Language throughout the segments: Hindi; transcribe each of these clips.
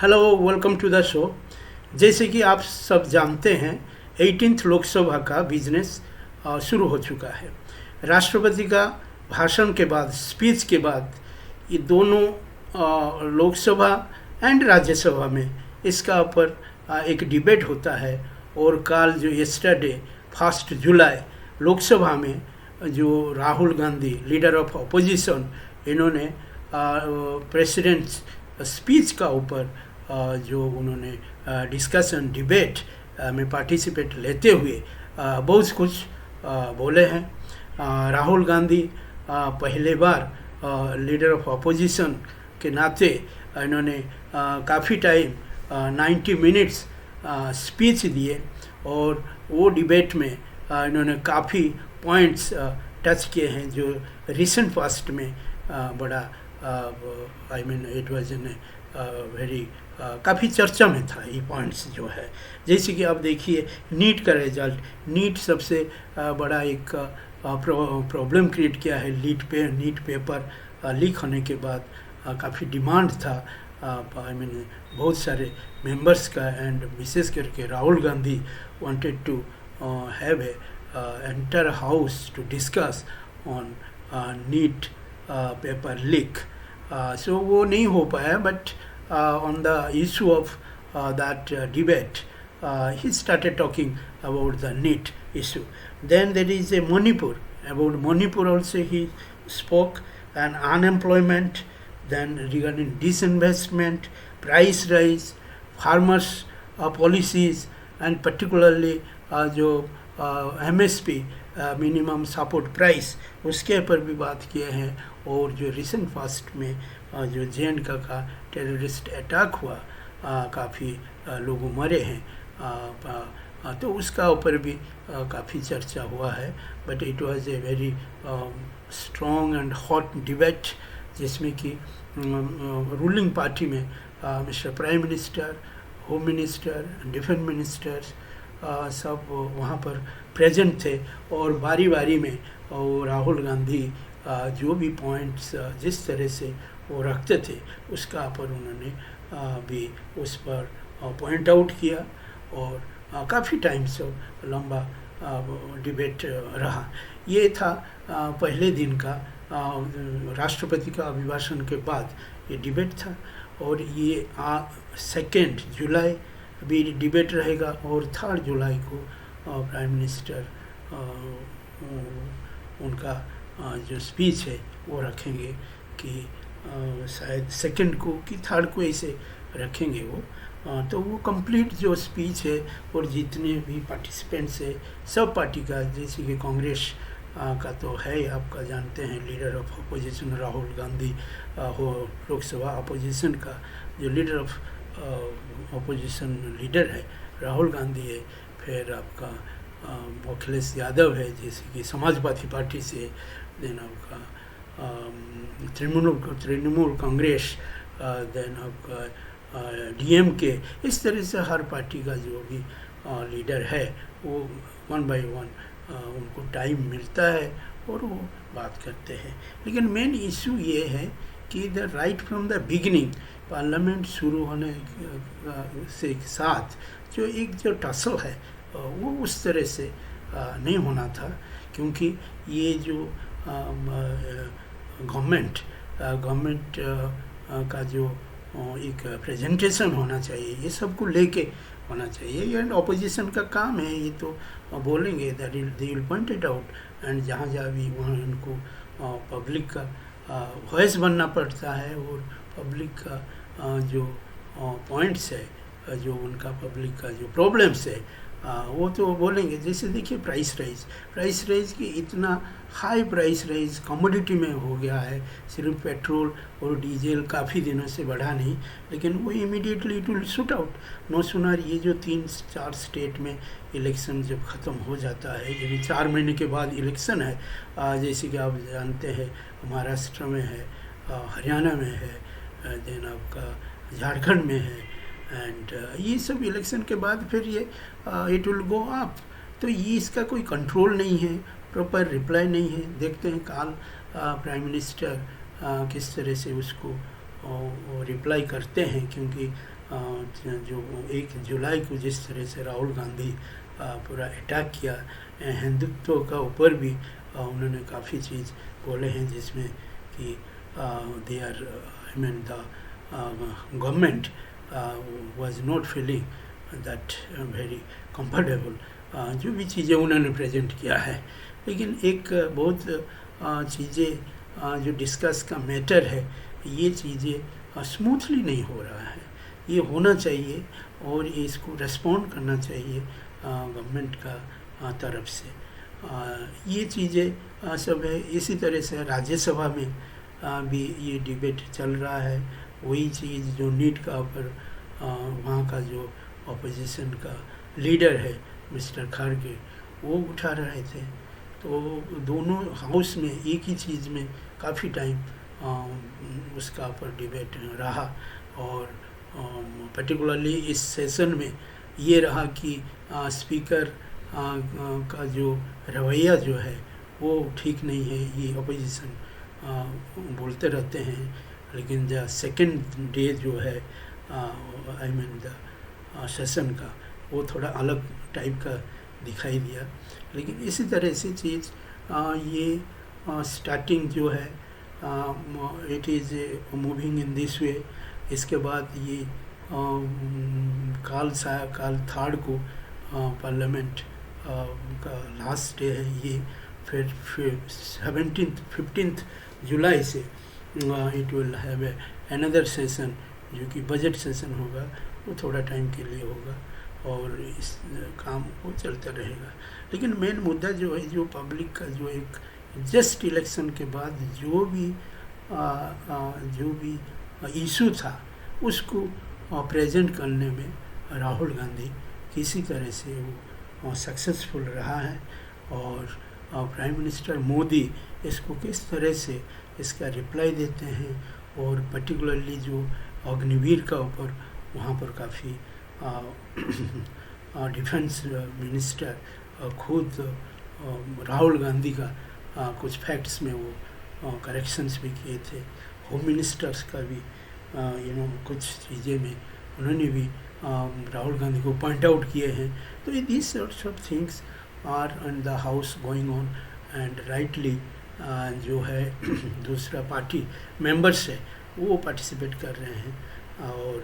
Hello, welcome to the show. जैसे कि आप सब जानते हैं, 18th लोकसभा का बिजनेस शुरू हो चुका है। राष्ट्रपति का भाषण के बाद, स्पीच के बाद, ये दोनों लोकसभा एंड राज्यसभा में इसका ऊपर एक डिबेट होता है। और कल जो यस्टरडे 1 जुलाई लोकसभा में जो Rahul Gandhi, leader of opposition, इन्होंने प्रेसिडेंट स्पीच का ऊपर जो उन्होंने डिस्कशन डिबेट में पार्टिसिपेट लेते हुए बहुत कुछ बोले हैं। राहुल गांधी पहले बार लीडर ऑफ अपोजिशन के नाते इन्होंने काफ़ी टाइम 90 मिनट्स स्पीच दिए और वो डिबेट में इन्होंने काफ़ी पॉइंट्स टच किए हैं जो रिसेंट पास्ट में बड़ा I mean it was in very काफ़ी चर्चा में था। ये पॉइंट्स जो है, जैसे कि आप देखिए नीट का रिजल्ट, नीट सबसे बड़ा एक प्रॉब्लम क्रिएट किया है। नीट पेपर लीक होने के बाद काफ़ी डिमांड था आई मीन बहुत सारे मेंबर्स का, एंड विशेष करके Rahul Gandhi wanted to have a entire house to discuss on NEET paper leak. So वो नहीं हो पाया, but on the issue of that debate, he started talking about the NEET issue. Then there is a Manipur. About Manipur also he spoke, and unemployment, then regarding disinvestment, price rise, farmers policies, and particularly जो MSP मिनिमम सपोर्ट प्राइस, उसके ऊपर भी बात किए हैं। और जो रिसेंट पास्ट में जो JNK का टेररिस्ट अटैक हुआ, काफ़ी लोग मरे हैं, तो उसका ऊपर भी काफ़ी चर्चा हुआ है। But it was a very strong and hot debate, जिसमें कि रूलिंग पार्टी में mister prime minister, home minister, defence ministers सब वहाँ पर प्रेजेंट थे। और बारी बारी में और राहुल गांधी जो भी पॉइंट्स जिस तरह से वो रखते थे, उसका पर उन्होंने भी उस पर पॉइंट आउट किया। और काफ़ी टाइम से लंबा डिबेट रहा। ये था पहले दिन का राष्ट्रपति का अभिभाषण के बाद ये डिबेट था। और ये 2 जुलाई भी डिबेट रहेगा, और 3 जुलाई को प्राइम मिनिस्टर उनका जो स्पीच है वो रखेंगे, कि शायद 2 को कि 3 को ऐसे रखेंगे वो। तो वो कंप्लीट जो स्पीच है, और जितने भी पार्टिसिपेंट्स है सब पार्टी का, जैसे कि कांग्रेस का तो है, आपका जानते हैं leader of opposition Rahul Gandhi हो, लोकसभा अपोजिशन का जो लीडर ऑफ अपोजिशन लीडर है राहुल गांधी है। फिर आपका अखिलेश यादव है, जैसे कि समाजवादी पार्टी से, देन आपका तृणमूल कांग्रेस, देन आपका DMK। इस तरह से हर पार्टी का जो भी लीडर है वो 1 by 1 उनको टाइम मिलता है और वो बात करते हैं। लेकिन मेन इशू ये है कि the right from the beginning, parliament शुरू होने से साथ जो टसल है वो उस तरह से नहीं होना था, क्योंकि ये जो गवर्नमेंट का जो एक प्रेजेंटेशन होना चाहिए, ये सबको लेके होना चाहिए। एंड ऑपोजिशन का काम है, ये तो बोलेंगे, that they will point it out, and जहाँ भी वहाँ उनको पब्लिक का वॉइस बनना पड़ता है। और पब्लिक का जो पॉइंट्स है, जो उनका पब्लिक का जो प्रॉब्लम्स है, वो तो बोलेंगे। जैसे देखिए प्राइस राइज की इतना हाई प्राइस राइज कमोडिटी में हो गया है। सिर्फ पेट्रोल और डीजल काफ़ी दिनों से बढ़ा नहीं, लेकिन वो immediately it will shoot out. No sooner ये जो 3-4 स्टेट में इलेक्शन जब ख़त्म हो जाता है, ये भी 4 महीने के बाद इलेक्शन है, जैसे कि आप जानते हैं महाराष्ट्र में है, हरियाणा में है, देन आपका झारखंड में है, एंड ये सब इलेक्शन के बाद फिर ये इट विल गो अप। तो ये इसका कोई कंट्रोल नहीं है, प्रॉपर रिप्लाई नहीं है। देखते हैं कल प्राइम मिनिस्टर किस तरह से उसको रिप्लाई करते हैं, क्योंकि जो 1 जुलाई को जिस तरह से राहुल गांधी पूरा अटैक किया हिंदुत्व का ऊपर भी, उन्होंने काफ़ी चीज़ बोले हैं जिसमें कि they are I mean the government was not feeling that very comfortable, जो भी चीज़ें उन्होंने प्रेजेंट किया है। लेकिन एक बहुत चीज़ें जो डिस्कस का मैटर है, ये चीज़ें स्मूथली नहीं हो रहा है। ये होना चाहिए और इसको रेस्पॉन्ड करना चाहिए गवर्नमेंट का तरफ से। ये चीज़ें सब है। इसी तरह से राज्यसभा में भी ये डिबेट चल रहा है। वही चीज़ जो नीट का ऊपर वहाँ का जो अपोजिशन का लीडर है मिस्टर खारगे, वो उठा रहे थे। तो दोनों हाउस में एक ही चीज़ में काफ़ी टाइम उसका ऊपर डिबेट रहा। और पर्टिकुलरली इस सेशन में ये रहा कि स्पीकर का जो रवैया जो है वो ठीक नहीं है। ये अपोजिशन बोलते रहते हैं, लेकिन जो सेकंड डे जो है आई मीन द सेशन का, वो थोड़ा अलग टाइप का दिखाई दिया। लेकिन इसी तरह से चीज़ ये स्टार्टिंग जो है it is moving in this way. इसके बाद ये काल 3 को पार्लियामेंट का लास्ट डे है ये। फिर 15 जुलाई से it will have another session, जो कि बजट सेशन होगा। वो थोड़ा टाइम के लिए होगा और इस काम वो चलता रहेगा। लेकिन मेन मुद्दा जो है, जो पब्लिक का जो एक जस्ट इलेक्शन के बाद जो भी इशू था, उसको प्रेजेंट करने में राहुल गांधी किसी तरह से वो सक्सेसफुल रहा है। और प्राइम मिनिस्टर मोदी इसको किस तरह से इसका रिप्लाई देते हैं, और पर्टिकुलरली जो अग्निवीर का ऊपर वहाँ पर काफ़ी डिफेंस मिनिस्टर खुद राहुल गांधी का कुछ फैक्ट्स में वो करेक्शंस भी किए थे। होम मिनिस्टर्स का भी कुछ चीज़ें में उन्होंने भी राहुल गांधी को पॉइंट आउट किए हैं। तो these sorts of things are in the house going on and rightly जो है दूसरा पार्टी मेंबर्स है वो पार्टिसिपेट कर रहे हैं। और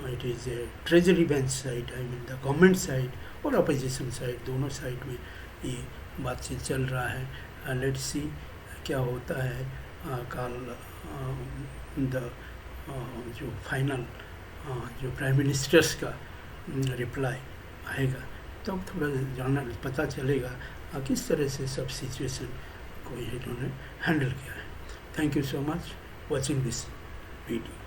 it is a treasury bench side, I mean the government side और अपोजिशन साइड, दोनों साइड में ये बातचीत चल रहा है। लेट्स सी क्या होता है। कल द जो फाइनल जो प्राइम मिनिस्टर्स का रिप्लाई आएगा, तब थोड़ा जानना पता चलेगा किस तरह से सब सिचुएशन को इन्होंने हैंडल किया है। Thank you so much watching this video.